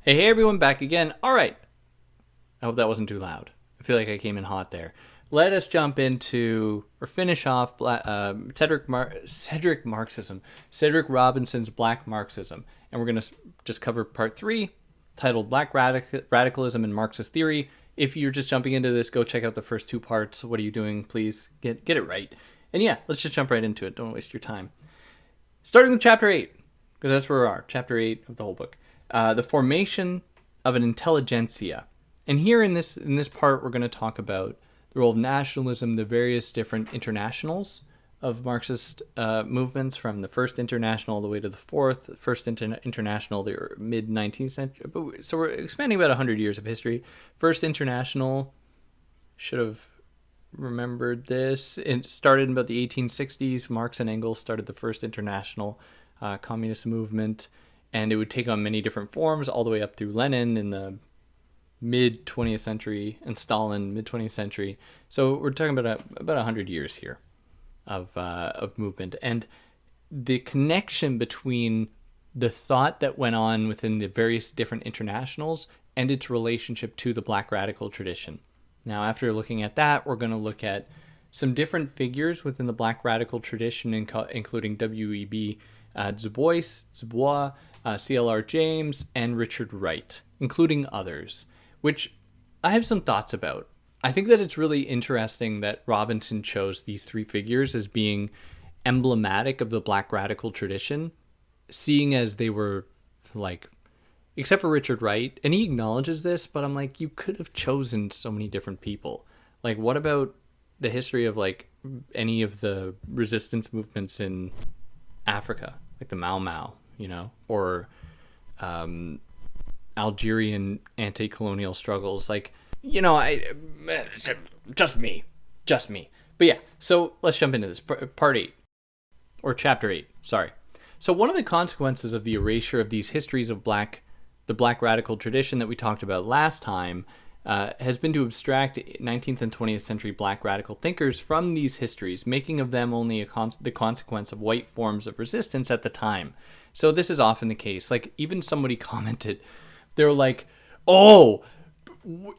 Hey everyone, back again. All right. I hope that wasn't too loud. I feel like I came in hot there. Let us jump into or finish off Cedric Marxism, Cedric Robinson's Black Marxism, and we're gonna just cover part 3, titled Black Radicalism and Marxist Theory. If you're just jumping into this, go check out the first 2 parts. What are you doing? Please get it right. And yeah, let's just jump right into it. Don't waste your time. Starting with chapter 8, because that's where we are. Chapter 8 of the whole book. The formation of an intelligentsia. And here in this part, we're going to talk about the role of nationalism, the various different internationals of Marxist movements, from the First International all the way to the Fourth, First International, the mid-19th century. So we're expanding about 100 years of history. First International, should have remembered this. It started in about the 1860s. Marx and Engels started the First International communist movement, and it would take on many different forms all the way up through Lenin in the mid 20th century and Stalin mid 20th century. So we're talking about about 100 years here of movement, and the connection between the thought that went on within the various different internationals and its relationship to the Black radical tradition. Now, after looking at that, we're going to look at some different figures within the Black radical tradition, including W.E.B. Du Bois, C.L.R. James, and Richard Wright, including others, which I have some thoughts about. I think that it's really interesting that Robinson chose these 3 figures as being emblematic of the Black radical tradition, seeing as they were, like, except for Richard Wright, and he acknowledges this, but I'm like, you could have chosen so many different people. Like, what about the history of, like, any of the resistance movements in Africa, like the Mau Mau, or Algerian anti-colonial struggles? Like, just me. But yeah, so let's jump into this. Part 8, or chapter 8, sorry. So one of the consequences of the erasure of these histories of the Black radical tradition that we talked about last time has been to abstract 19th and 20th century Black radical thinkers from these histories, making of them only the consequence of white forms of resistance at the time. So this is often the case. Like, even somebody commented, they're like, you're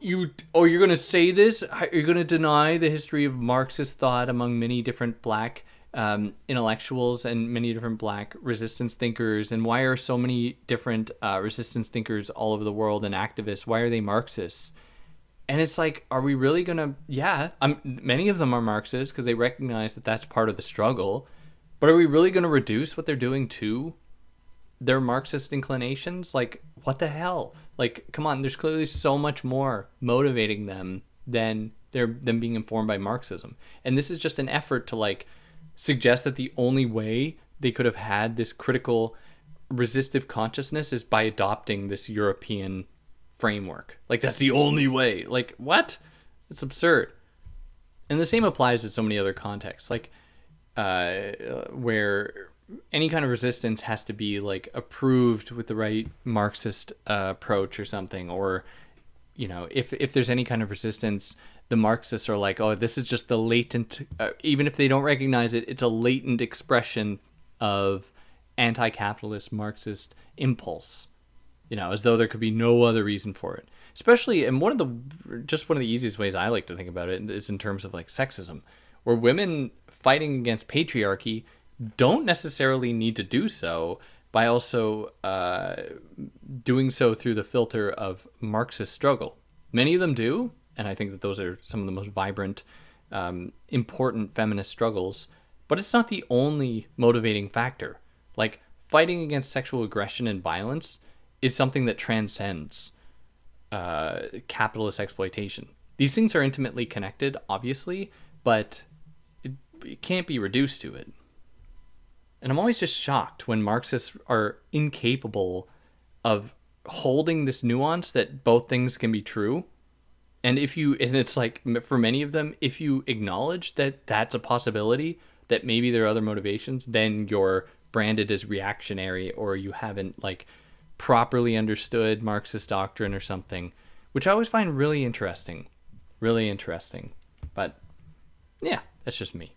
going to say this? You're going to deny the history of Marxist thought among many different Black intellectuals and many different Black resistance thinkers? And why are so many different resistance thinkers all over the world and activists, why are they Marxists? And it's like, are we really going to... Yeah, many of them are Marxists because they recognize that that's part of the struggle. But are we really going to reduce what they're doing to their Marxist inclinations? Like, what the hell? Like, come on, there's clearly so much more motivating them than them being informed by Marxism. And this is just an effort to, like, suggest that the only way they could have had this critical resistive consciousness is by adopting this European framework. Like, that's the only way. Like, what? It's absurd. And the same applies to so many other contexts, like where any kind of resistance has to be, like, approved with the right Marxist approach or something. Or, if there's any kind of resistance, the Marxists are like, oh, this is just the latent, even if they don't recognize it, it's a latent expression of anti-capitalist Marxist impulse, as though there could be no other reason for it. Especially, and one of the easiest ways I like to think about it is in terms of, like, sexism, where women fighting against patriarchy don't necessarily need to do so by also doing so through the filter of Marxist struggle. Many of them do, and I think that those are some of the most vibrant, important feminist struggles, but it's not the only motivating factor. Like, fighting against sexual aggression and violence is something that transcends capitalist exploitation. These things are intimately connected, obviously, but it can't be reduced to it. And I'm always just shocked when Marxists are incapable of holding this nuance that both things can be true. And it's like, for many of them, if you acknowledge that that's a possibility, that maybe there are other motivations, then you're branded as reactionary, or you haven't, like, properly understood Marxist doctrine or something, which I always find really interesting. But yeah, that's just me.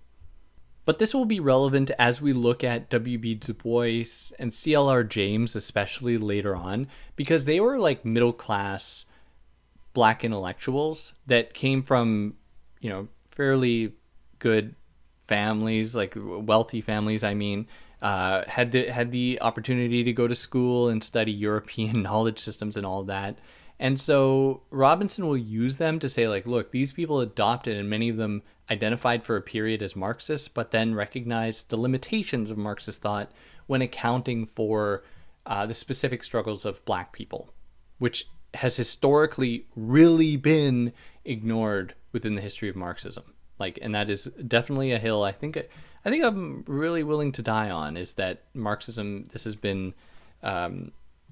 But this will be relevant as we look at W.B. Du Bois and C.L.R. James, especially later on, because they were like middle class black intellectuals that came from, fairly good families, like wealthy families, I mean, had the opportunity to go to school and study European knowledge systems and all that. And so Robinson will use them to say, like, look, these people adopted, and many of them identified for a period as Marxists, but then recognized the limitations of Marxist thought when accounting for the specific struggles of black people, which has historically really been ignored within the history of Marxism. And that is definitely a hill I think I'm really willing to die on, is that Marxism, this has been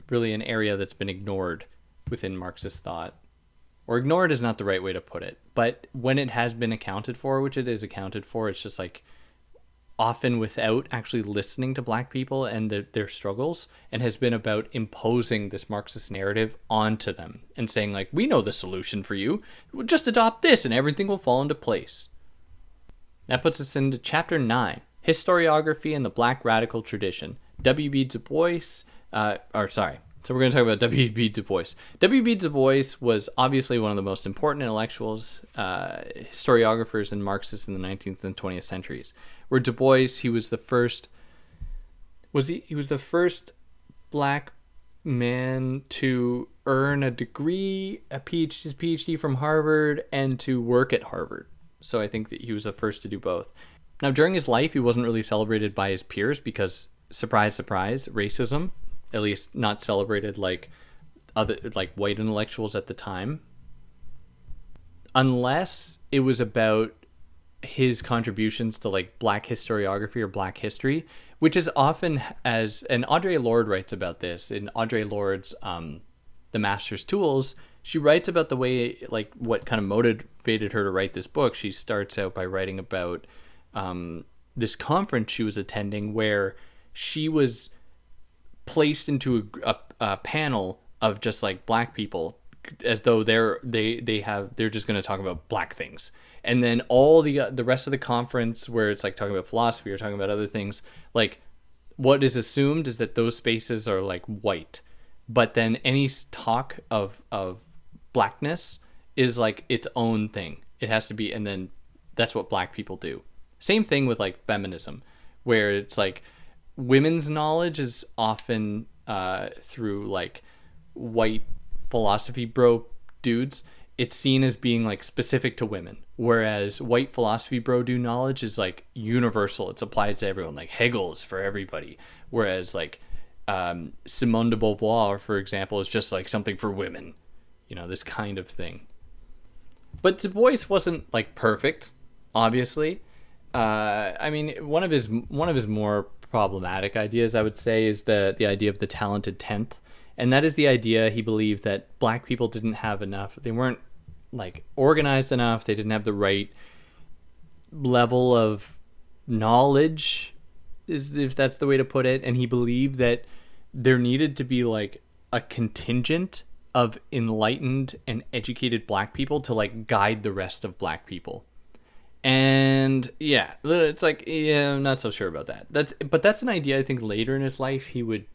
really an area that's been ignored within Marxist thought. Or ignored is not the right way to put it, but when it has been accounted for, which it is accounted for, it's just like often without actually listening to black people and their struggles, and has been about imposing this Marxist narrative onto them and saying, like, we know the solution for you. We'll just adopt this and everything will fall into place. That puts us into Chapter 9, Historiography and the Black Radical Tradition. W.B. Du Bois, So we're going to talk about W.B. Du Bois. W.B. Du Bois was obviously one of the most important intellectuals, historiographers, and Marxists in the 19th and 20th centuries. Where Du Bois, he was the first black man to earn a degree, his PhD from Harvard, and to work at Harvard. So I think that he was the first to do both. Now, during his life, he wasn't really celebrated by his peers because, surprise, surprise, racism. At least not celebrated like white intellectuals at the time, unless it was about his contributions to like black historiography or black history, which is often and Audre Lorde writes about this in Audre Lorde's The Master's Tools. She writes about the way, like, what kind of motivated her to write this book. She starts out by writing about this conference she was attending where she was placed into a panel of just like black people, as though they're just going to talk about black things, and then all the rest of the conference, where it's like talking about philosophy or talking about other things, like what is assumed is that those spaces are like white, but then any talk of blackness is like its own thing. It has to be, and then that's what black people do. Same thing with like feminism, where it's like women's knowledge is often through like white philosophy bro dudes. It's seen as being like specific to women, whereas white philosophy bro dude knowledge is like universal. It's applied to everyone. Like Hegel is for everybody, whereas like Simone de Beauvoir, for example, is just like something for women. This kind of thing. But Du Bois wasn't like perfect, obviously. I mean, one of his more problematic ideas, I would say, is the idea of the talented 10th. And that is the idea he believed that black people didn't have enough. They weren't like organized enough. They didn't have the right level of knowledge, if that's the way to put it. And he believed that there needed to be like a contingent of enlightened and educated black people to like guide the rest of black people. And yeah, it's like, yeah, I'm not so sure about that. That's an idea I think later in his life he would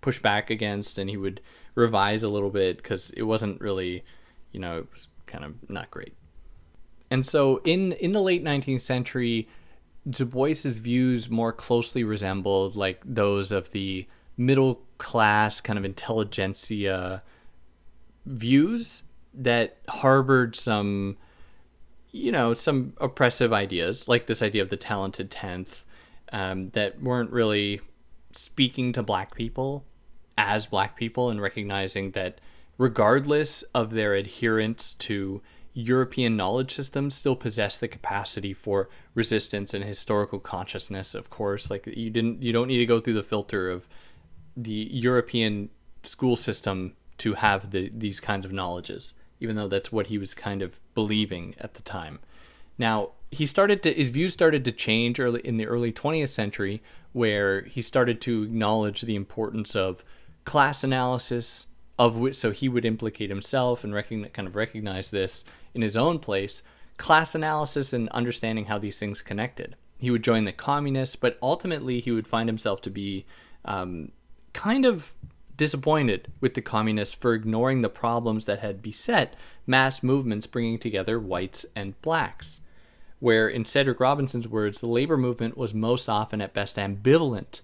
push back against, and he would revise a little bit because it wasn't really, it was kind of not great. And so in the late 19th century, Du Bois's views more closely resembled like those of the middle class kind of intelligentsia views that harbored some oppressive ideas, like this idea of the talented 10th, that weren't really speaking to black people as black people, and recognizing that regardless of their adherence to European knowledge systems, still possess the capacity for resistance and historical consciousness. Of course, like you don't need to go through the filter of the European school system to have these kinds of knowledges, even though that's what he was kind of believing at the time. Now, his views started to change in the early 20th century, where he started to acknowledge the importance of class analysis, of which, so he would implicate himself and recognize this in his own place. class analysis and understanding how these things connected. He would join the communists, but ultimately he would find himself to be kind of disappointed with the communists for ignoring the problems that had beset mass movements bringing together whites and blacks. Where, in Cedric Robinson's words, the labor movement was most often at best ambivalent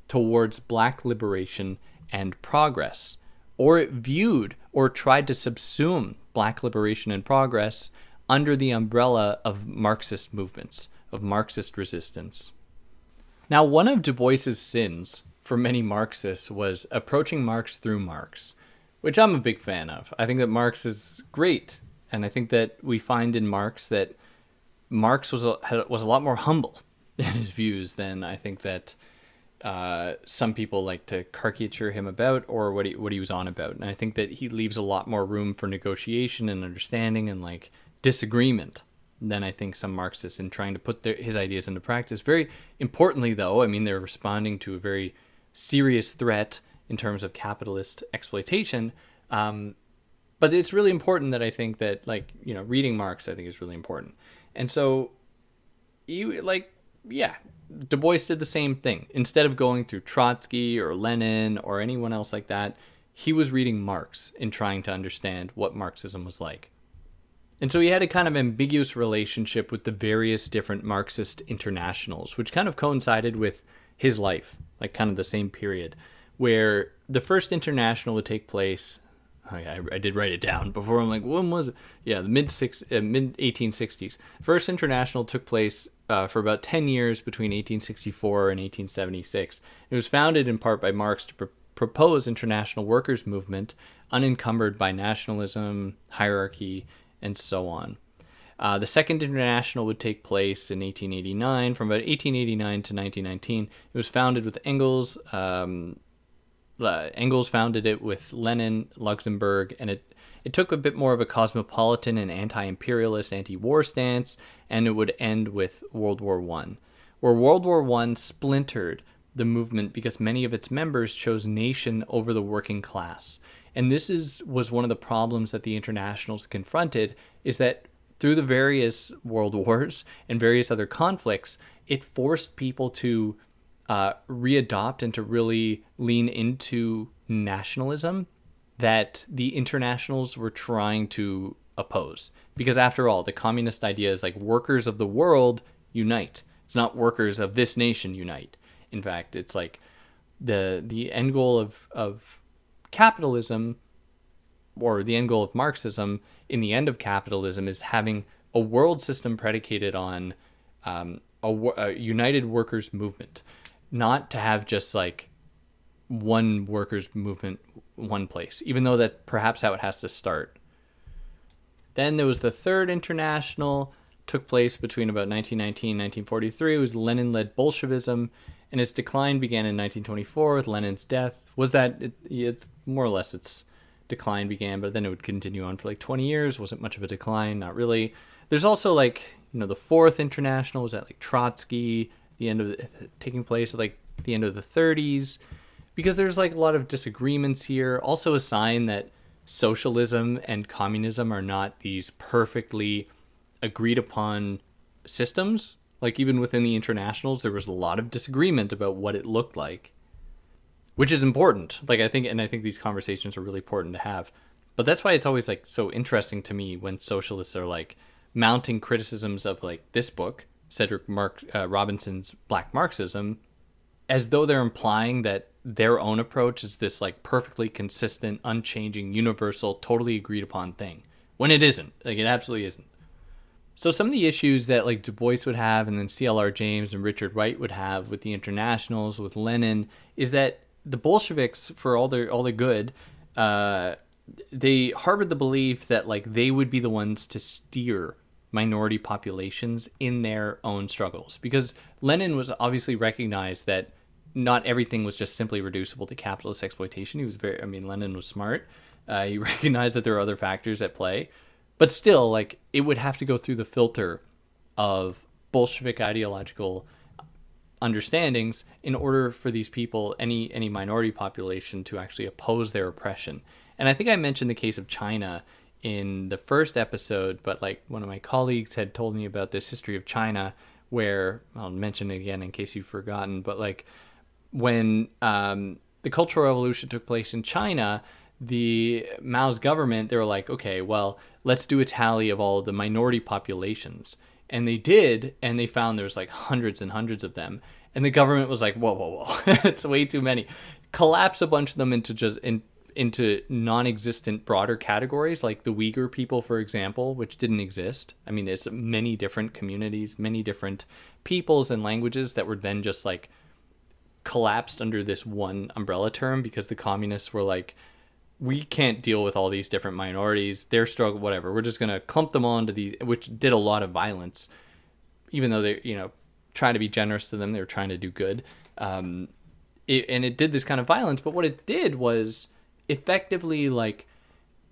towards black liberation and progress, or it viewed or tried to subsume black liberation and progress under the umbrella of Marxist movements, of Marxist resistance. Now, one of Du Bois's sins for many Marxists was approaching Marx through Marx, which I'm a big fan of. I think that Marx is great, and I think that we find in Marx that Marx was a lot more humble in his views than I think that some people like to caricature him about, or what he was on about. And I think that he leaves a lot more room for negotiation and understanding and like disagreement than I think some Marxists in trying to put his ideas into practice. Very importantly, though, I mean, they're responding to a very serious threat in terms of capitalist exploitation. But it's really important that I think that, like, you know, reading Marx, I think is really important. And so, Du Bois did the same thing. Instead of going through Trotsky or Lenin or anyone else like that, he was reading Marx and trying to understand what Marxism was like. And so he had a kind of ambiguous relationship with the various different Marxist internationals, which kind of coincided with his life, like kind of the same period, where the first international would take place. I did write it down before. I'm like, when was it? Yeah, the mid 1860s. First international took place for about 10 years between 1864 and 1876. It was founded in part by Marx to propose international workers' movement unencumbered by nationalism, hierarchy, and so on. The Second International would take place in 1889. From about 1889 to 1919, it was founded with Engels. Engels founded it with Lenin, Luxemburg, and it took a bit more of a cosmopolitan and anti-imperialist, anti-war stance, and it would end with World War I, where World War I splintered the movement because many of its members chose nation over the working class. And this was one of the problems that the internationals confronted, is that through the various world wars and various other conflicts, it forced people to readopt and to really lean into nationalism that the internationals were trying to oppose. Because after all, the communist idea is like workers of the world unite. It's not workers of this nation unite. In fact, it's like the end goal of capitalism, or the end goal of Marxism in the end of capitalism, is having a world system predicated on a united workers movement, not to have just like one workers movement, one place, even though that's perhaps how it has to start. Then there was the Third International, took place between about 1919 and 1943. It was Lenin-led Bolshevism, and its decline began in 1924 with Lenin's death. It's more or less its decline began, but then it would continue on for like 20 years. Wasn't much of a decline, not really. There's also like, you know, the Fourth International was at like Trotsky, taking place at like the end of the 30s, because there's like a lot of disagreements here. Also a sign that socialism and communism are not these perfectly agreed upon systems. Like even within the internationals, there was a lot of disagreement about what it looked like, which is important. I think these conversations are really important to have. But that's why it's always like so interesting to me when socialists are like mounting criticisms of like this book, Cedric Robinson's Black Marxism, as though they're implying that their own approach is this like perfectly consistent, unchanging, universal, totally agreed upon thing, when it isn't. Like it absolutely isn't. So some of the issues that like Du Bois would have, and then C.L.R. James and Richard Wright would have with the internationals, with Lenin, is that the Bolsheviks, for all their good, they harbored the belief that like they would be the ones to steer minority populations in their own struggles, because Lenin was obviously recognized that not everything was just simply reducible to capitalist exploitation. Lenin was smart. He recognized that there are other factors at play, but still, like, it would have to go through the filter of Bolshevik ideological understandings in order for these people, any minority population, to actually oppose their oppression. And I think I mentioned the case of China in the first episode, but like one of my colleagues had told me about this history of China where, I'll mention it again in case you've forgotten, but like when the Cultural Revolution took place in China, the Mao's government, they were like, okay, well, let's do a tally of all of the minority populations. And they did, and they found there's like hundreds and hundreds of them. And the government was like, whoa, whoa, whoa, it's way too many. Collapse a bunch of them into non-existent broader categories, like the Uyghur people, for example, which didn't exist. I mean, it's many different communities, many different peoples and languages that were then just like collapsed under this one umbrella term because the communists were like, we can't deal with all these different minorities, their struggle, whatever. We're just going to clump them onto these, which did a lot of violence, even though they, trying to be generous to them. They were trying to do good. And it did this kind of violence. But what it did was effectively like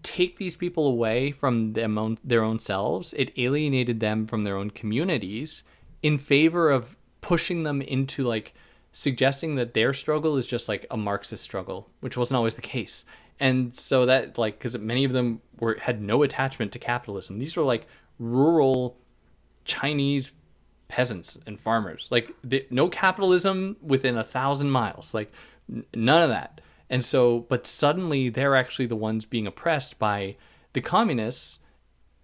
take these people away from their own selves. It alienated them from their own communities in favor of pushing them into like suggesting that their struggle is just like a Marxist struggle, which wasn't always the case. And so that, like, because many of them had no attachment to capitalism. These were like rural Chinese peasants and farmers. Like, no capitalism within 1,000 miles. Like, none of that. And so, but suddenly they're actually the ones being oppressed by the communists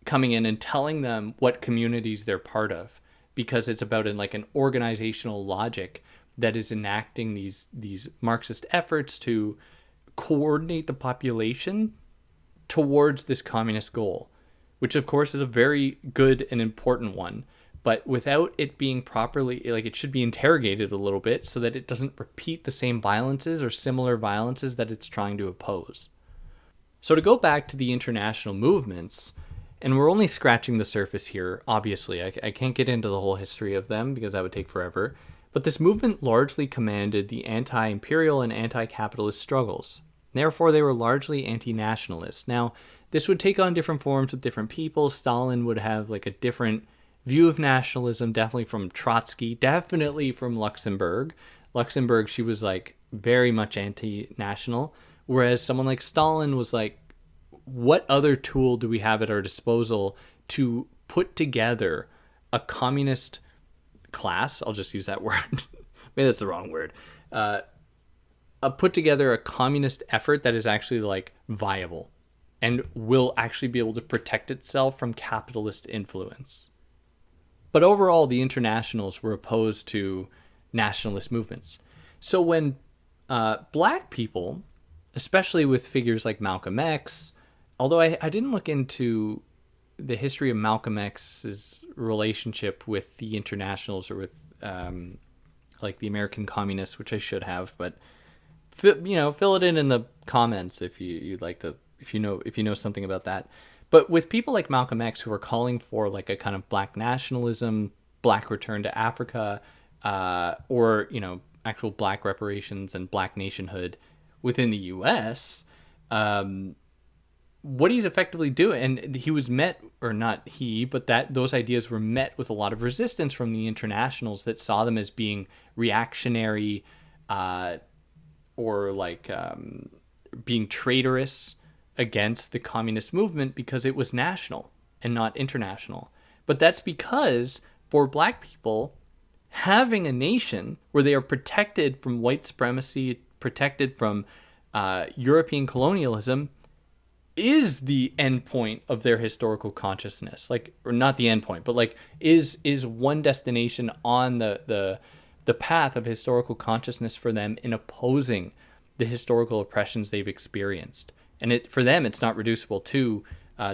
coming in and telling them what communities they're part of, because it's about an organizational logic that is enacting these Marxist efforts to coordinate the population towards this communist goal, which of course is a very good and important one, but without it being properly, like, it should be interrogated a little bit so that it doesn't repeat the same violences or similar violences that it's trying to oppose. So to go back to the international movements, and we're only scratching the surface here, obviously, I can't get into the whole history of them because that would take forever, but this movement largely commanded the anti-imperial and anti-capitalist struggles. Therefore, they were largely anti-nationalist. Now, this would take on different forms with different people. Stalin would have like a different view of nationalism, definitely from Trotsky, definitely from Luxemburg. Luxemburg, she was like very much anti-national, whereas someone like Stalin was like, what other tool do we have at our disposal to put together a communist class? I'll just use that word. Maybe that's the wrong word. Put together a communist effort that is actually like viable and will actually be able to protect itself from capitalist influence. But overall, the internationals were opposed to nationalist movements. So when black people, especially with figures like Malcolm X, although I didn't look into the history of Malcolm X's relationship with the internationals or with like the American communists, which I should have, but fill it in the comments if you'd like to, if you know something about that. But with people like Malcolm X who are calling for like a kind of black nationalism, black return to Africa, or actual black reparations and black nationhood within the U.S., what he's effectively doing, and he was met, or not he, but that those ideas were met with a lot of resistance from the internationals that saw them as being reactionary, or like being traitorous against the communist movement because it was national and not international. But that's because for black people, having a nation where they are protected from white supremacy, protected from European colonialism, is the end point of their historical consciousness. Like, or not the end point, but like is one destination on the path of historical consciousness for them in opposing the historical oppressions they've experienced. And for them, it's not reducible to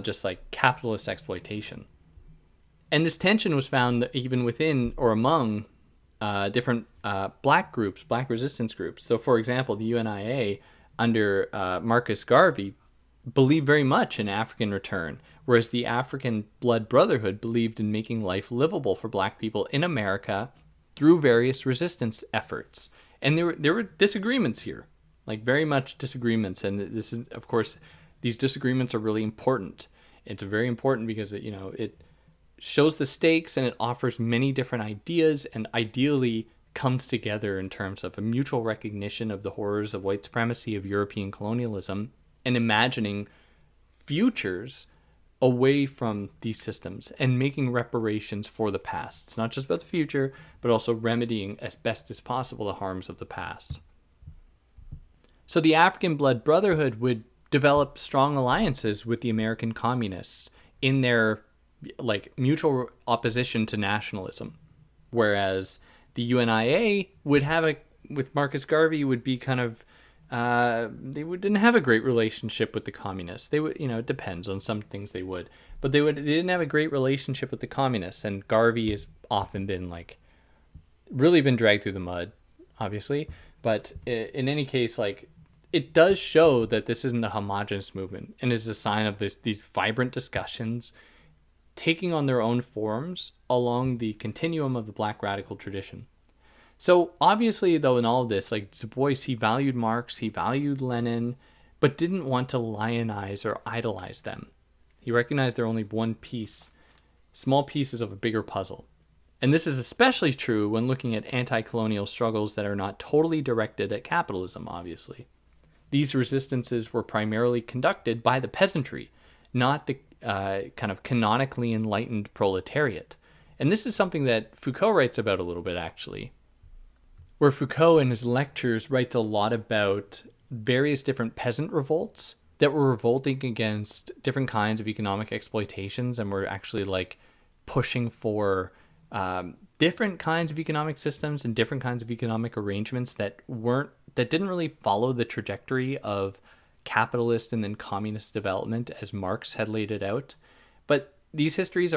just like capitalist exploitation. And this tension was found even within or among different black groups, black resistance groups. So for example, the UNIA under Marcus Garvey believed very much in African return, whereas the African Blood Brotherhood believed in making life livable for black people in America through various resistance efforts. And there were disagreements here, like very much disagreements. And this is, of course, these disagreements are really important. It's very important because it shows the stakes and it offers many different ideas and ideally comes together in terms of a mutual recognition of the horrors of white supremacy, of European colonialism, and imagining futures away from these systems and making reparations for the past. It's not just about the future, but also remedying as best as possible the harms of the past. So the African Blood Brotherhood would develop strong alliances with the American communists in their mutual opposition to nationalism, whereas the UNIA would have with Marcus Garvey would be kind of didn't have a great relationship with the communists. They would, it depends on some things they would, but they didn't have a great relationship with the communists. And Garvey has often been really been dragged through the mud, obviously. But in any case, it does show that this isn't a homogenous movement, and is a sign of these vibrant discussions taking on their own forms along the continuum of the Black radical tradition. So obviously, though, in all of this, Du Bois, he valued Marx, he valued Lenin, but didn't want to lionize or idolize them. He recognized they're only one piece, small pieces of a bigger puzzle. And this is especially true when looking at anti-colonial struggles that are not totally directed at capitalism, obviously. These resistances were primarily conducted by the peasantry, not the kind of canonically enlightened proletariat. And this is something that Foucault writes about a little bit, actually, where Foucault in his lectures writes a lot about various different peasant revolts that were revolting against different kinds of economic exploitations and were actually pushing for different kinds of economic systems and different kinds of economic arrangements that didn't really follow the trajectory of capitalist and then communist development as Marx had laid it out. But these histories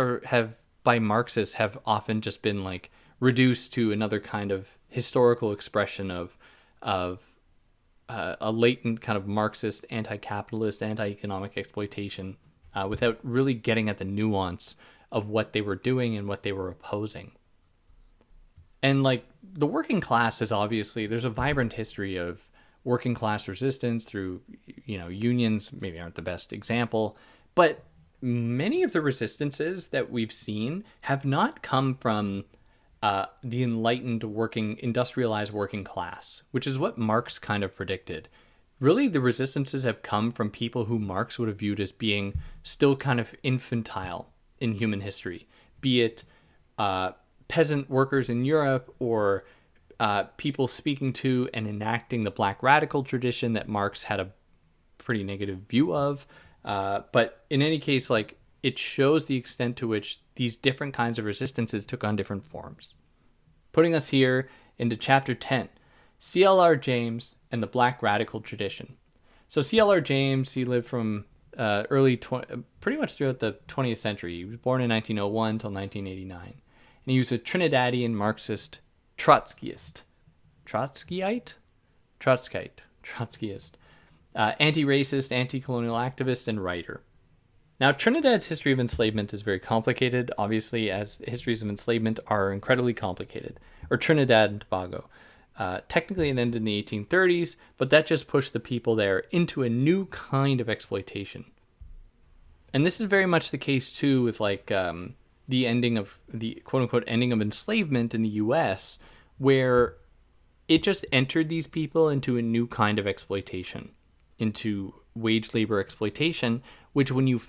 by Marxists have often just been reduced to another kind of historical expression of a latent kind of Marxist, anti-capitalist, anti-economic exploitation without really getting at the nuance of what they were doing and what they were opposing. And the working class is obviously, there's a vibrant history of working class resistance through, unions maybe aren't the best example, but many of the resistances that we've seen have not come from the enlightened industrialized working class, which is what Marx kind of predicted. Really, the resistances have come from people who Marx would have viewed as being still kind of infantile in human history, be it peasant workers in Europe or people speaking to and enacting the Black radical tradition that Marx had a pretty negative view of. But in any case, it shows the extent to which these different kinds of resistances took on different forms. Putting us here into chapter 10, C.L.R. James and the Black radical tradition. So C.L.R. James, he lived from pretty much throughout the 20th century. He was born in 1901 until 1989. And he was a Trinidadian Marxist Trotskyist. Anti-racist, anti-colonial activist, and writer. Now, Trinidad's history of enslavement is very complicated, obviously, as histories of enslavement are incredibly complicated. Or Trinidad and Tobago. Technically, it ended in the 1830s, but that just pushed the people there into a new kind of exploitation. And this is very much the case, too, with the ending of the quote-unquote ending of enslavement in the U.S., where it just entered these people into a new kind of exploitation, into wage labor exploitation, which when you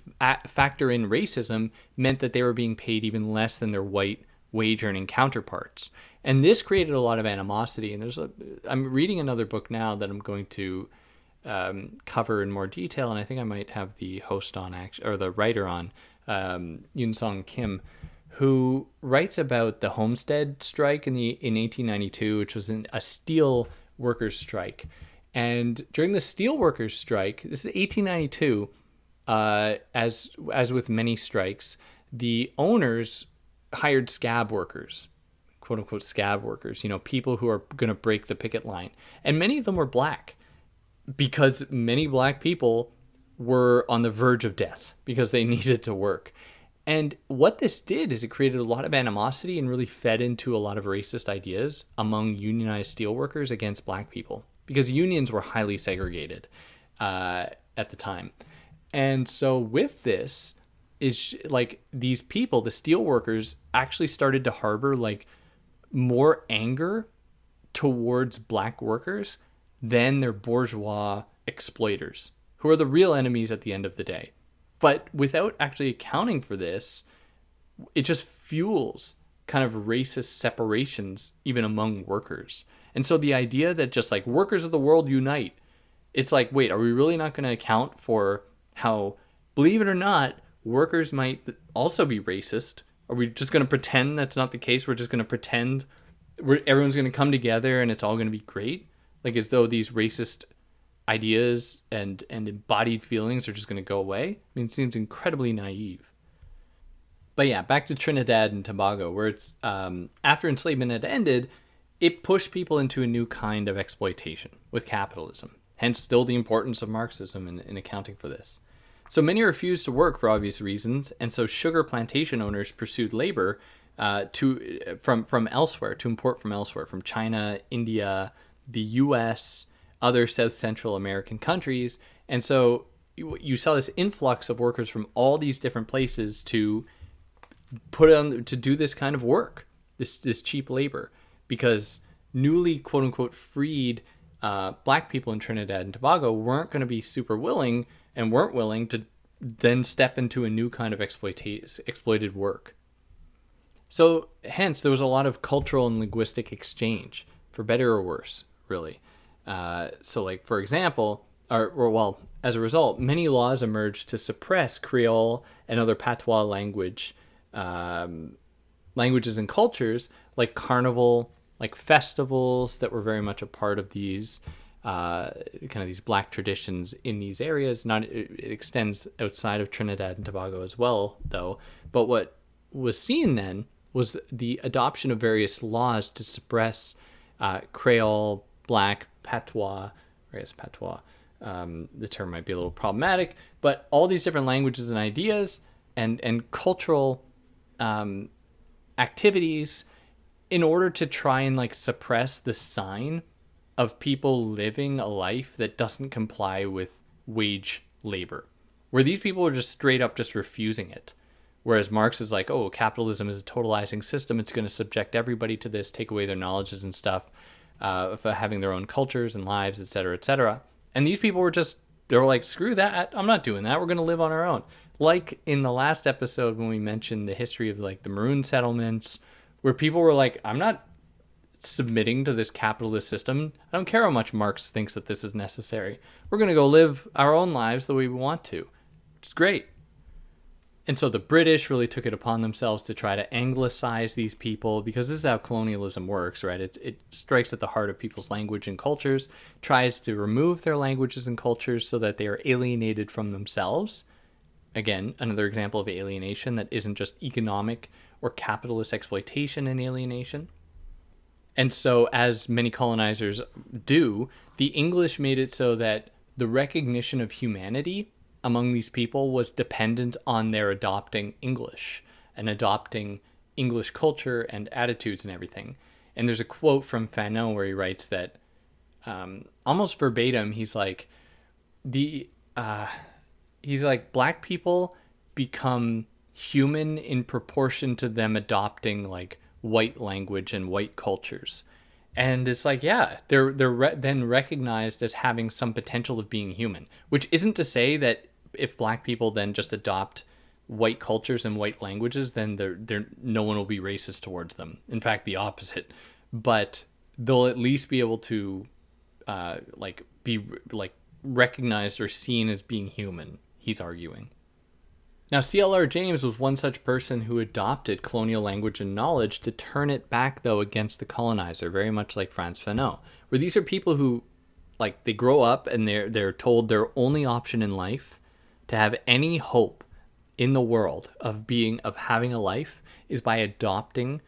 factor in racism meant that they were being paid even less than their white wage earning counterparts. And this created a lot of animosity. And I'm reading another book now that I'm going to cover in more detail, and I think I might have the host on, or the writer on, Yoon Sung Kim, who writes about the Homestead strike in 1892, which was a steel workers' strike. And during the steel workers' strike, this is 1892, as with many strikes, the owners hired scab workers, quote unquote scab workers, people who are going to break the picket line. And many of them were black, because many black people were on the verge of death because they needed to work. And what this did is it created a lot of animosity and really fed into a lot of racist ideas among unionized steelworkers against black people, because unions were highly segregated at the time. And so with this is these people, the steelworkers, actually started to harbor more anger towards black workers than their bourgeois exploiters, who are the real enemies at the end of the day. But without actually accounting for this, it just fuels kind of racist separations even among workers. And so the idea that just like workers of the world unite, it's like, wait, are we really not going to account for how, believe it or not, workers might also be racist? Are we just going to pretend that's not the case? We're just going to pretend everyone's going to come together and it's all going to be great? Like as though these racist ideas and embodied feelings are just going to go away? I mean, it seems incredibly naive. But yeah, back to Trinidad and Tobago, where it's after enslavement had ended, it pushed people into a new kind of exploitation with capitalism. Hence, still the importance of Marxism in accounting for this. So many refused to work for obvious reasons, and so sugar plantation owners pursued labor from elsewhere, to import from elsewhere, from China, India, the U.S., other South Central American countries. And so you saw this influx of workers from all these different places to do this kind of work, this cheap labor, because newly quote unquote freed black people in Trinidad and Tobago weren't going to be super willing and weren't willing to then step into a new kind of exploited work. So hence there was a lot of cultural and linguistic exchange, for better or worse, really. So like, for example, as a result, many laws emerged to suppress Creole and other patois languages and cultures, like carnival, like festivals that were very much a part of these kind of these black traditions in these areas. It extends outside of Trinidad and Tobago as well, though. But what was seen then was the adoption of various laws to suppress Creole, black, patois. I guess patois. The term might be a little problematic, but all these different languages and ideas and cultural activities in order to try and like suppress the sign of people living a life that doesn't comply with wage labor, where these people are just straight up just refusing it. Whereas Marx is like, oh, capitalism is a totalizing system. It's going to subject everybody to this, take away their knowledges and stuff, for having their own cultures and lives, et cetera, et cetera. And these people they were like, screw that. I'm not doing that. We're going to live on our own. Like in the last episode when we mentioned the history of like the Maroon settlements, where people were like, I'm not submitting to this capitalist system. I don't care how much Marx thinks that this is necessary. We're going to go live our own lives the way we want to, which is great. And so the British really took it upon themselves to try to anglicize these people, because this is how colonialism works, right? It strikes at the heart of people's language and cultures, tries to remove their languages and cultures so that they are alienated from themselves. Again, another example of alienation that isn't just economic or capitalist exploitation and alienation. And so, as many colonizers do, the English made it so that the recognition of humanity among these people was dependent on their adopting English and adopting English culture and attitudes and everything. And there's a quote from Fanon where he writes that almost verbatim, he's like, black people become human in proportion to them adopting like white language and white cultures. And it's like, yeah, they're then recognized as having some potential of being human, which isn't to say that if black people then just adopt white cultures and white languages, then no one will be racist towards them. In fact, the opposite. But they'll at least be able to be recognized or seen as being human, he's arguing. Now, C.L.R. James was one such person who adopted colonial language and knowledge to turn it back, though, against the colonizer, very much like Frantz Fanon, where these are people who, like, they grow up and they're told their only option in life to have any hope in the world of having a life is by adopting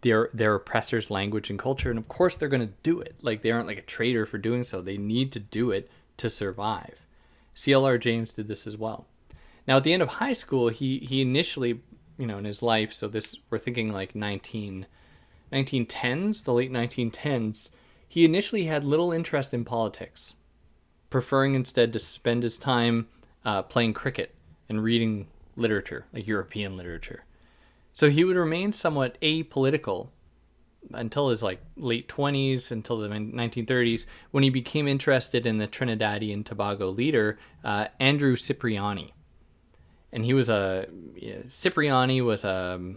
their oppressor's language and culture. And of course they're going to do it. Like, they aren't like a traitor for doing so. They need to do it to survive. C.L.R. James did this as well. Now, at the end of high school, he initially, in his life, so this, we're thinking like 1910s, the late 1910s, he initially had little interest in politics, preferring instead to spend his time playing cricket and reading literature, like European literature. So he would remain somewhat apolitical until his like late 20s, until the 1930s, when he became interested in the Trinidadian Tobago leader, Andrew Cipriani. and he was Cipriani was a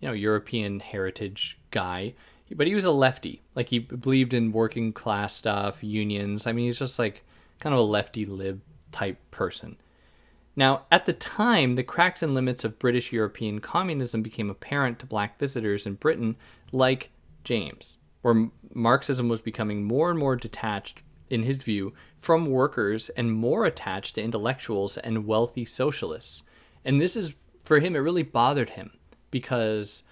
European heritage guy, but he was a lefty. Like, he believed in working class stuff, unions. I mean, he's just like kind of a lefty lib type person. Now, at the time, the cracks and limits of British European communism became apparent to black visitors in Britain, like James, where Marxism was becoming more and more detached, in his view, from workers and more attached to intellectuals and wealthy socialists. And this is, for him, it really bothered him because,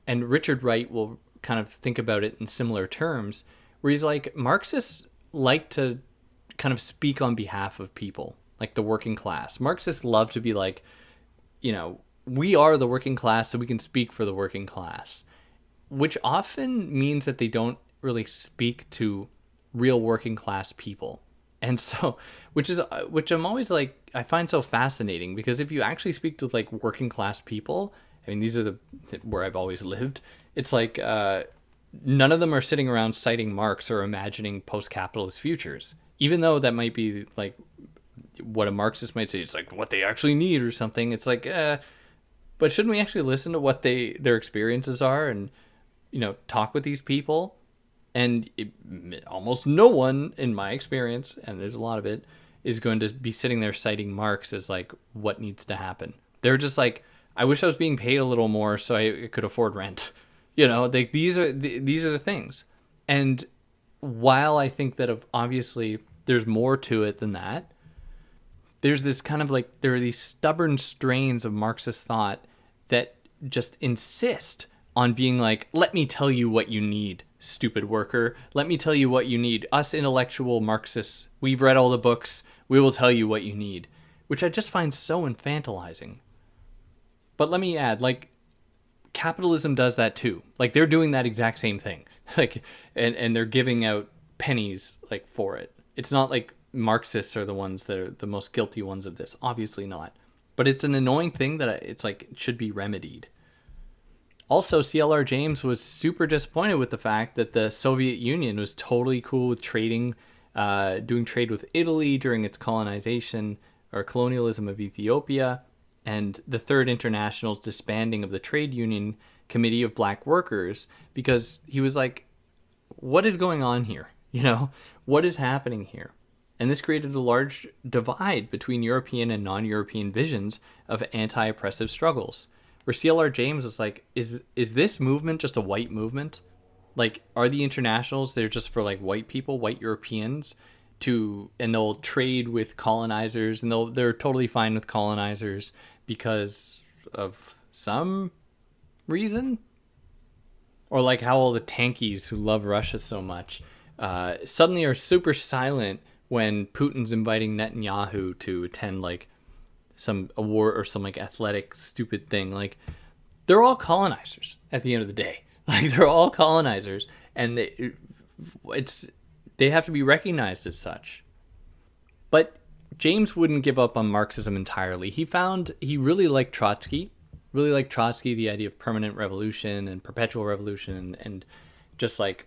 and Richard Wright will kind of think about it in similar terms, where he's like, Marxists like to kind of speak on behalf of people, like the working class. Marxists love to be like, we are the working class, so we can speak for the working class, which often means that they don't really speak to real working class people. And so, which I'm always like, I find so fascinating, because if you actually speak to like working class people, I mean, these are where I've always lived. It's like, none of them are sitting around citing Marx or imagining post-capitalist futures, even though that might be like what a Marxist might say. It's like what they actually need or something. It's like, but shouldn't we actually listen to what their experiences are and, talk with these people? And almost no one, in my experience, and there's a lot of it, is going to be sitting there citing Marx as like what needs to happen. They're just like, I wish I was being paid a little more so I could afford rent. These are the things. And while I think that obviously there's more to it than that, there's this kind of like, there are these stubborn strains of Marxist thought that just insist on being like, let me tell you what you need, stupid worker. Let me tell you what you need. Us intellectual Marxists, we've read all the books. We will tell you what you need, which I just find so infantilizing. But let me add, like, capitalism does that too. Like, they're doing that exact same thing. Like, and they're giving out pennies like for it. It's not like Marxists are the ones that are the most guilty ones of this. Obviously not. But it's an annoying thing that it's like, it should be remedied. Also, CLR James was super disappointed with the fact that the Soviet Union was totally cool with trading, doing trade with Italy during its colonization or colonialism of Ethiopia, and the Third International's disbanding of the Trade Union Committee of Black Workers, because he was like, what is going on here? What is happening here? And this created a large divide between European and non-European visions of anti-oppressive struggles, where CLR James was like, is this movement just a white movement? Like, are the internationals, they're just for like white people, white Europeans, and they'll trade with colonizers, and they're totally fine with colonizers because of some reason? Or like how all the tankies who love Russia so much suddenly are super silent when Putin's inviting Netanyahu to attend like some award or some like athletic stupid thing. Like, they're all colonizers at the end of the day. Like, they're all colonizers, and they have to be recognized as such. But James wouldn't give up on Marxism entirely. He really liked Trotsky, the idea of permanent revolution and perpetual revolution and just like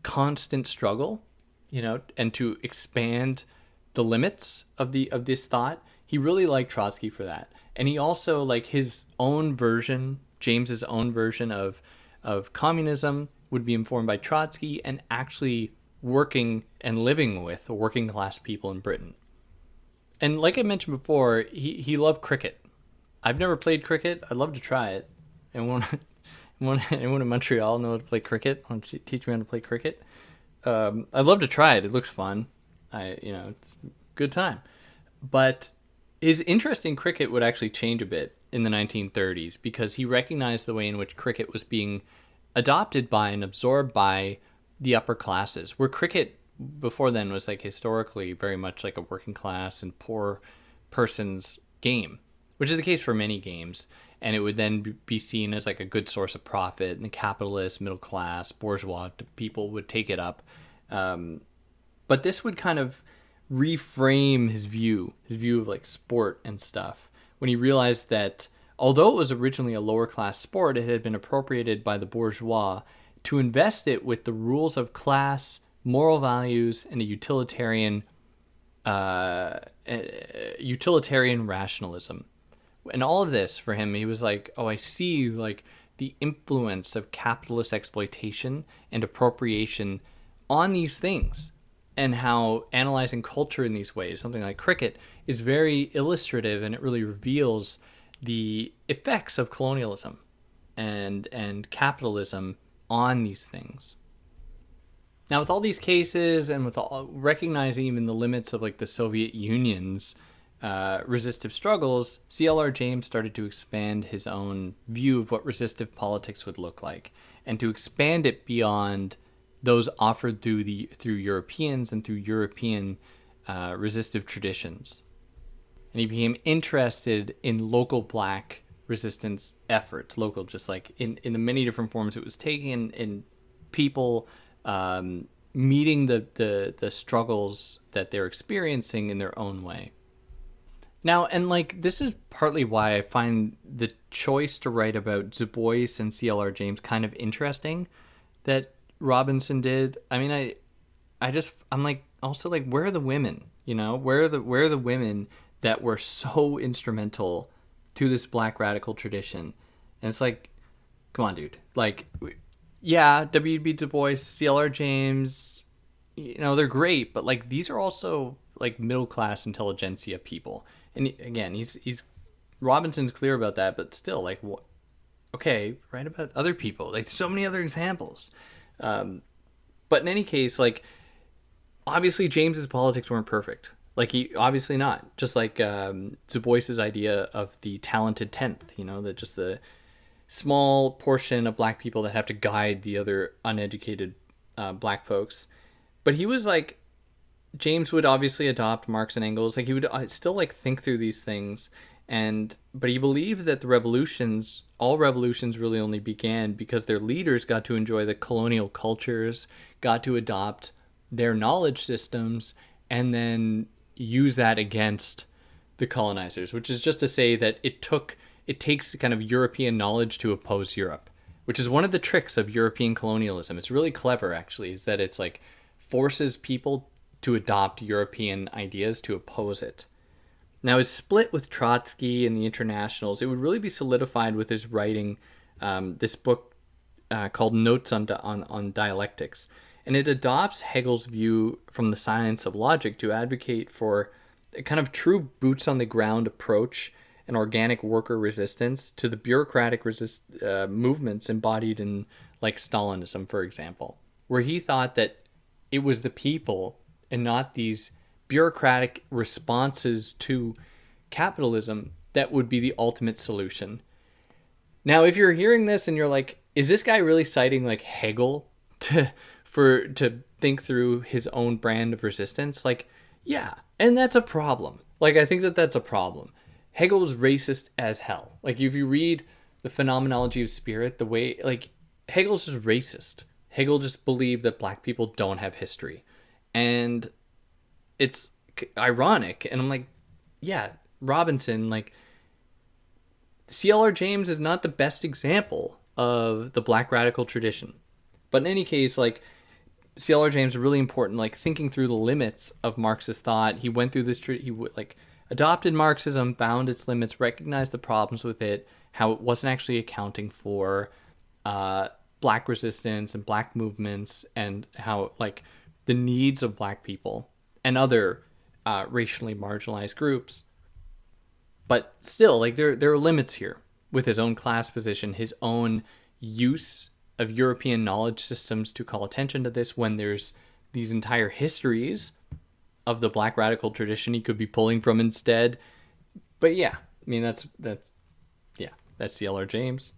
constant struggle, and to expand the limits of this thought. He really liked Trotsky for that. And he also, like, his own version, James's own version of communism would be informed by Trotsky and actually working and living with working class people in Britain. And like I mentioned before, he loved cricket. I've never played cricket. I'd love to try it. And anyone in Montreal know how to play cricket? Want to teach me how to play cricket? I'd love to try it. It looks fun. It's a good time. But his interest in cricket would actually change a bit in the 1930s, because he recognized the way in which cricket was being adopted by and absorbed by the upper classes, where cricket before then was like historically very much like a working class and poor person's game, which is the case for many games. And it would then be seen as like a good source of profit, and the capitalist, middle class, bourgeois people would take it up. But this would kind of reframe his view of like sport and stuff, when he realized that although it was originally a lower class sport, it had been appropriated by the bourgeois to invest it with the rules of class, moral values, and a utilitarian rationalism. And all of this for him, he was like, oh, I see like the influence of capitalist exploitation and appropriation on these things, and how analyzing culture in these ways, something like cricket, is very illustrative, and it really reveals the effects of colonialism and capitalism on these things. Now, with all these cases, and with recognizing even the limits of like the Soviet Union's resistive struggles, CLR James started to expand his own view of what resistive politics would look like, and to expand it beyond those offered through Europeans and through European resistive traditions. And he became interested in local black resistance efforts, local, just like in the many different forms it was taking, in people meeting the struggles that they're experiencing in their own way. Now, and like, this is partly why I find the choice to write about Du Bois and CLR James kind of interesting that Robinson did. I mean, I'm like, also like, where are the women? You know, where are the women that were so instrumental to this black radical tradition? And it's like, come on, dude. Like, yeah, W.B. Du Bois, CLR James, you know, they're great, but like, these are also like middle class intelligentsia people. And again, he's Robinson's clear about that, but still, like, what? Okay, write about other people. Like, so many other examples. But in any case, like, obviously James's politics weren't perfect. Like, he obviously not. Just like Du Bois's idea of the talented tenth, you know, that just the small portion of black people that have to guide the other uneducated black folks. But he was like, James would obviously adopt Marx and Engels. Like, he would still like think through these things, but he believed that all revolutions really only began because their leaders got to enjoy the colonial cultures, got to adopt their knowledge systems, and then use that against the colonizers, which is just to say that it takes kind of European knowledge to oppose Europe, which is one of the tricks of European colonialism. It's really clever, actually, is that it's like forces people to adopt European ideas to oppose it. Now, his split with Trotsky and the Internationals, it would really be solidified with his writing this book called Notes on Dialectics. And it adopts Hegel's view from the science of logic to advocate for a kind of true boots-on-the-ground approach and organic worker resistance to the bureaucratic movements embodied in, like, Stalinism, for example, where he thought that it was the people and not these bureaucratic responses to capitalism that would be the ultimate solution. Now, if you're hearing this and you're like, is this guy really citing like Hegel to think through his own brand of resistance? Like, yeah, and that's a problem. Like, I think that's a problem. Hegel was racist as hell. Like, if you read the Phenomenology of Spirit, the way, like, Hegel's just racist. Hegel just believed that black people don't have history. And it's ironic. And I'm like, yeah, Robinson, like, CLR James is not the best example of the black radical tradition. But in any case, like, CLR James is really important, like, thinking through the limits of Marxist thought. He went through this, he like adopted Marxism, found its limits, recognized the problems with it, how it wasn't actually accounting for black resistance and black movements, and how, like, the needs of black people and other racially marginalized groups. But still, like, there are limits here with his own class position, his own use of European knowledge systems to call attention to this, when there's these entire histories of the black radical tradition he could be pulling from instead. But yeah, I mean, that's CLR James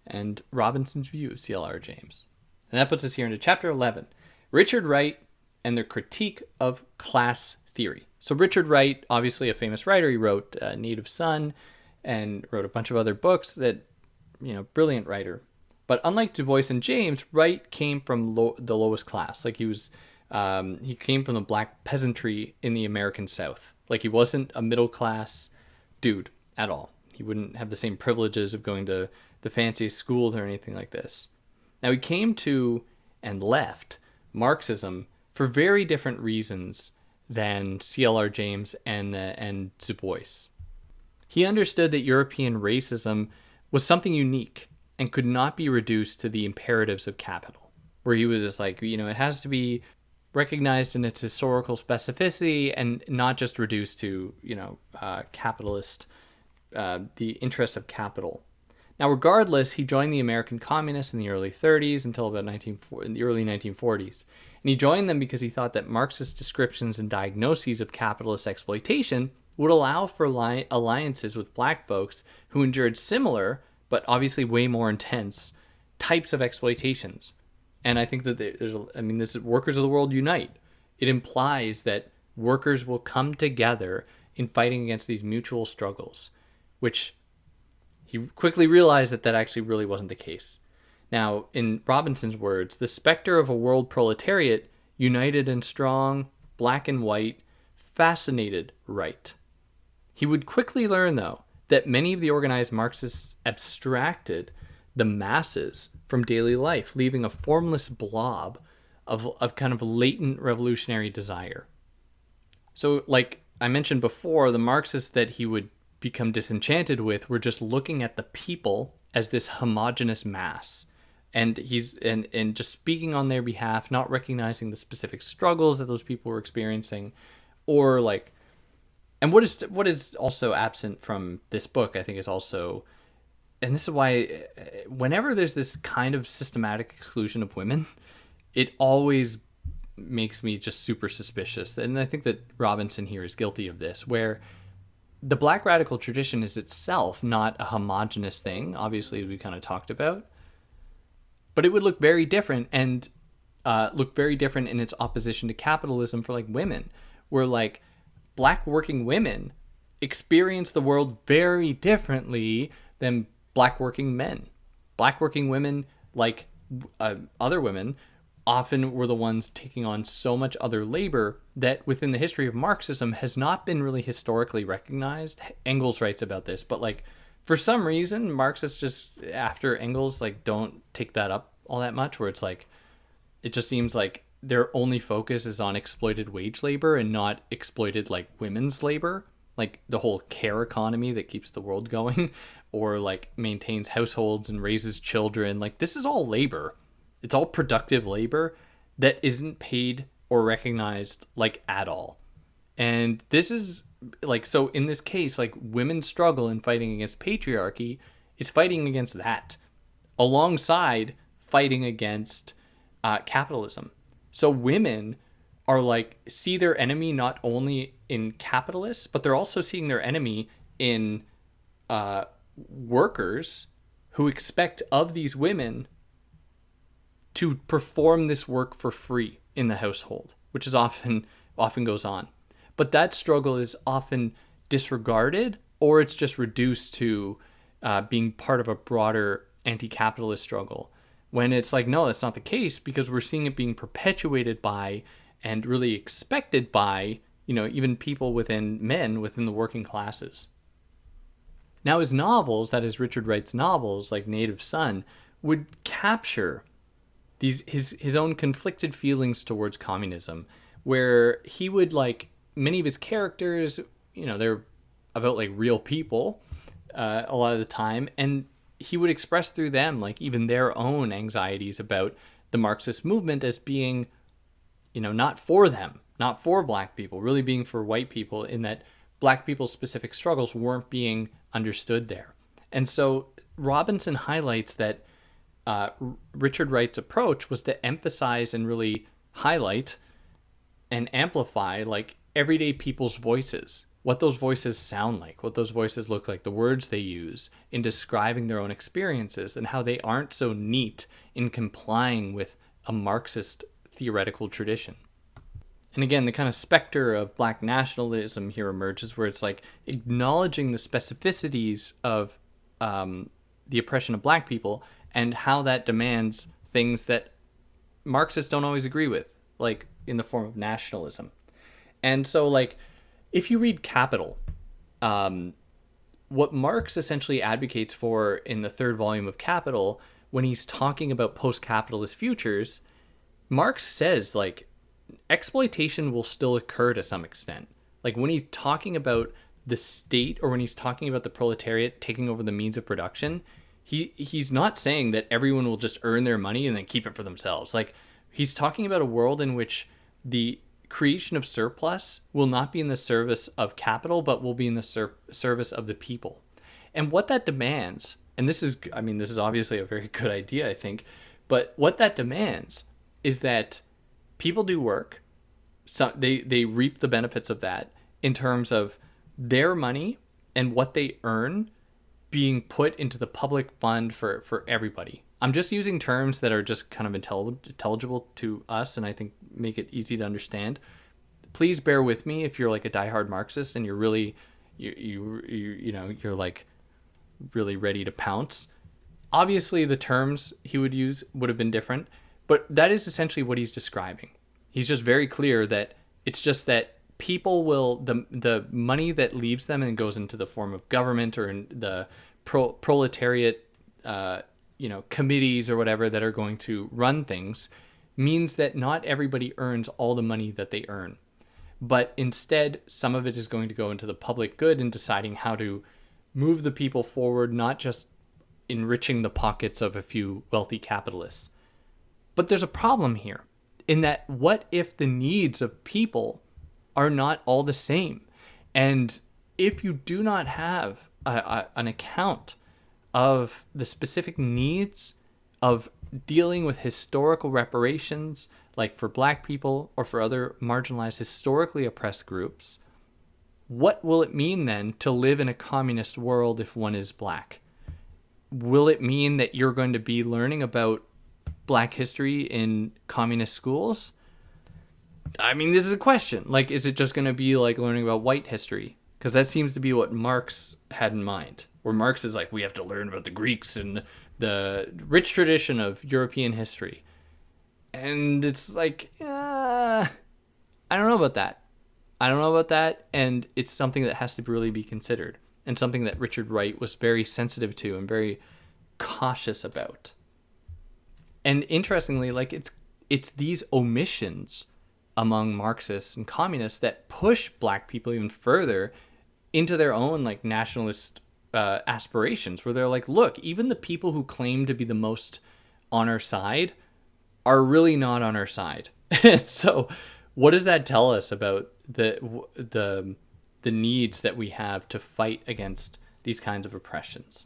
and Robinson's view of CLR James. And that puts us here into chapter 11, Richard Wright and the critique of class theory. So Richard Wright, obviously a famous writer, he wrote Native Son and wrote a bunch of other books that, brilliant writer. But unlike Du Bois and James, Wright came from the lowest class. Like, he came from the black peasantry in the American South. Like, he wasn't a middle class dude at all. He wouldn't have the same privileges of going to the fanciest schools or anything like this. Now, he came to and left Marxism for very different reasons than CLR James and Du Bois. He understood that European racism was something unique and could not be reduced to the imperatives of capital, where he was just like, it has to be recognized in its historical specificity and not just reduced to, capitalist, the interests of capital. Now, regardless, he joined the American Communists in the early 30s until about in the early 1940s. And he joined them because he thought that Marxist descriptions and diagnoses of capitalist exploitation would allow for alliances with black folks who endured similar, but obviously way more intense, types of exploitations. And I think that this is Workers of the World Unite. It implies that workers will come together in fighting against these mutual struggles, which he quickly realized that actually really wasn't the case. Now, in Robinson's words, the specter of a world proletariat, united and strong, black and white, fascinated right. He would quickly learn, though, that many of the organized Marxists abstracted the masses from daily life, leaving a formless blob of kind of latent revolutionary desire. So, like I mentioned before, the Marxists that he would become disenchanted with were just looking at the people as this homogenous mass. And he's and just speaking on their behalf, not recognizing the specific struggles that those people were experiencing, or like, and what is also absent from this book, I think, is also, and this is why whenever there's this kind of systematic exclusion of women, it always makes me just super suspicious. And I think that Robinson here is guilty of this, where the Black radical tradition is itself not a homogenous thing, obviously, we kind of talked about. But it would look very different and look very different in its opposition to capitalism for like women, where like black working women experience the world very differently than black working men. Black working women, like other women, often were the ones taking on so much other labor that within the history of Marxism has not been really historically recognized. Engels writes about this, but like, for some reason, Marxists just, after Engels, like, don't take that up all that much, where it's like, it just seems like their only focus is on exploited wage labor and not exploited, like, women's labor, like the whole care economy that keeps the world going, or, like, maintains households and raises children. Like, this is all labor. It's all productive labor that isn't paid or recognized, like, at all. And this is like, so in this case, like, women's struggle in fighting against patriarchy is fighting against that alongside fighting against capitalism. So women are like, see their enemy not only in capitalists, but they're also seeing their enemy in workers who expect of these women to perform this work for free in the household, which is often goes on. But that struggle is often disregarded, or it's just reduced to being part of a broader anti-capitalist struggle. When it's like, no, that's not the case, because we're seeing it being perpetuated by and really expected by, even people within the working classes. Now, his novels, that is Richard Wright's novels, like Native Son, would capture his own conflicted feelings towards communism, where he would, like, many of his characters, they're about like real people a lot of the time, and he would express through them like even their own anxieties about the Marxist movement as being, not for them, not for black people, really being for white people, in that black people's specific struggles weren't being understood there. And so Robinson highlights that Richard Wright's approach was to emphasize and really highlight and amplify like everyday people's voices, what those voices sound like, what those voices look like, the words they use in describing their own experiences, and how they aren't so neat in complying with a Marxist theoretical tradition. And again, the kind of specter of black nationalism here emerges, where it's like acknowledging the specificities of the oppression of black people and how that demands things that Marxists don't always agree with, like in the form of nationalism. And so, like, if you read Capital, what Marx essentially advocates for in the third volume of Capital, when he's talking about post-capitalist futures, Marx says, like, exploitation will still occur to some extent. Like, when he's talking about the state, or when he's talking about the proletariat taking over the means of production, he's not saying that everyone will just earn their money and then keep it for themselves. Like, he's talking about a world in which the creation of surplus will not be in the service of capital, but will be in the service of the people. And what that demands, and this is obviously a very good idea, I think, but what that demands is that people do work, so they reap the benefits of that in terms of their money and what they earn being put into the public fund for everybody. I'm just using terms that are just kind of intelligible to us, and I think make it easy to understand. Please bear with me if you're like a diehard Marxist and you're really, you're like really ready to pounce. Obviously, the terms he would use would have been different, but that is essentially what he's describing. He's just very clear that it's just that people will, the money that leaves them and goes into the form of government or in the proletariat, committees or whatever that are going to run things, means that not everybody earns all the money that they earn. But instead, some of it is going to go into the public good and deciding how to move the people forward, not just enriching the pockets of a few wealthy capitalists. But there's a problem here in that what if the needs of people are not all the same? And if you do not have an account of the specific needs of dealing with historical reparations, like for Black people or for other marginalized, historically oppressed groups, what will it mean then to live in a communist world if one is Black? Will it mean that you're going to be learning about Black history in communist schools? I mean, this is a question. Like, is it just going to be like learning about white history? Because that seems to be what Marx had in mind. Where Marx is like, we have to learn about the Greeks and the rich tradition of European history. And it's like, I don't know about that. And it's something that has to really be considered. And something that Richard Wright was very sensitive to and very cautious about. And interestingly, like, it's these omissions among Marxists and communists that push Black people even further into their own like nationalist aspirations, where they're like, look, even the people who claim to be the most on our side are really not on our side. So what does that tell us about the needs that we have to fight against these kinds of oppressions?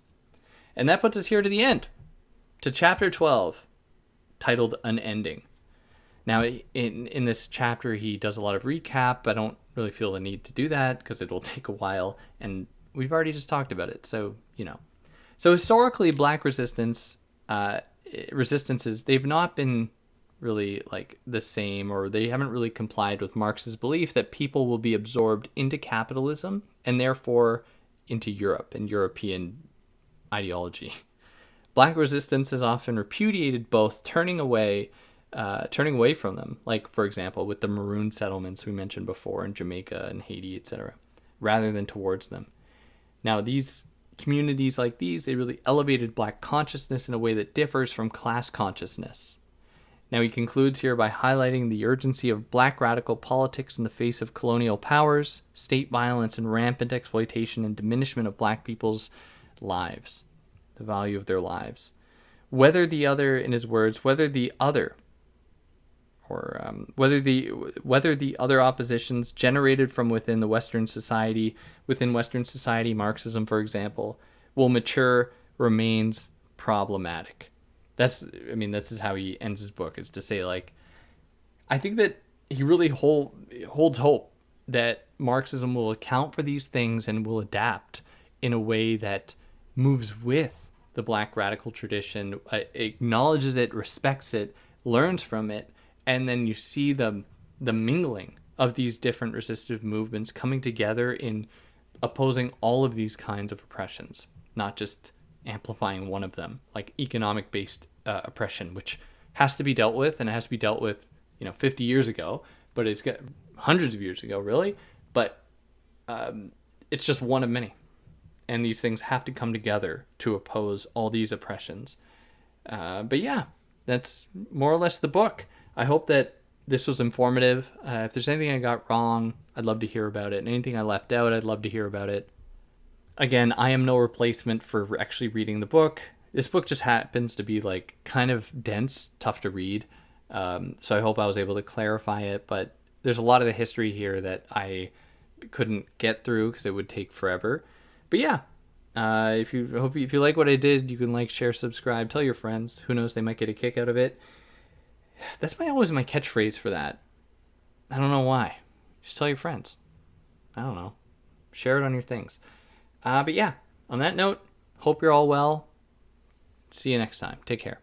And that puts us here to the end, to chapter 12, titled Unending. Now, in this chapter, he does a lot of recap. I don't really feel the need to do that because it will take a while, and we've already just talked about it. So, So historically, Black resistances, they've not been really like the same, or they haven't really complied with Marx's belief that people will be absorbed into capitalism and therefore into Europe and European ideology. Black resistance has often repudiated both, turning away from them, like, for example, with the maroon settlements we mentioned before in Jamaica and Haiti, etc., rather than towards them. Now, these communities like these, they really elevated Black consciousness in a way that differs from class consciousness. Now, he concludes here by highlighting the urgency of Black radical politics in the face of colonial powers, state violence, and rampant exploitation and diminishment of Black people's lives, the value of their lives. Whether the other, in his words, whether the other oppositions generated from within Western society, Marxism, for example, will mature, remains problematic. This is how he ends his book, is to say, like, I think that he really holds hope that Marxism will account for these things and will adapt in a way that moves with the Black radical tradition, acknowledges it, respects it, learns from it, and then you see the mingling of these different resistive movements coming together in opposing all of these kinds of oppressions, not just amplifying one of them, like economic-based oppression, which has to be dealt with, and it has to be dealt with, 50 years ago, but it's got hundreds of years ago, really. But it's just one of many, and these things have to come together to oppose all these oppressions. But yeah, that's more or less the book. I hope that this was informative. If there's anything I got wrong, I'd love to hear about it. And anything I left out, I'd love to hear about it. Again, I am no replacement for actually reading the book. This book just happens to be like kind of dense, tough to read. So I hope I was able to clarify it. But there's a lot of the history here that I couldn't get through because it would take forever. But yeah, if you like what I did, you can like, share, subscribe, tell your friends. Who knows, they might get a kick out of it. That's always my catchphrase for that. I don't know why. Just tell your friends. I don't know. Share it on your things. But yeah, on that note, hope you're all well. See you next time. Take care.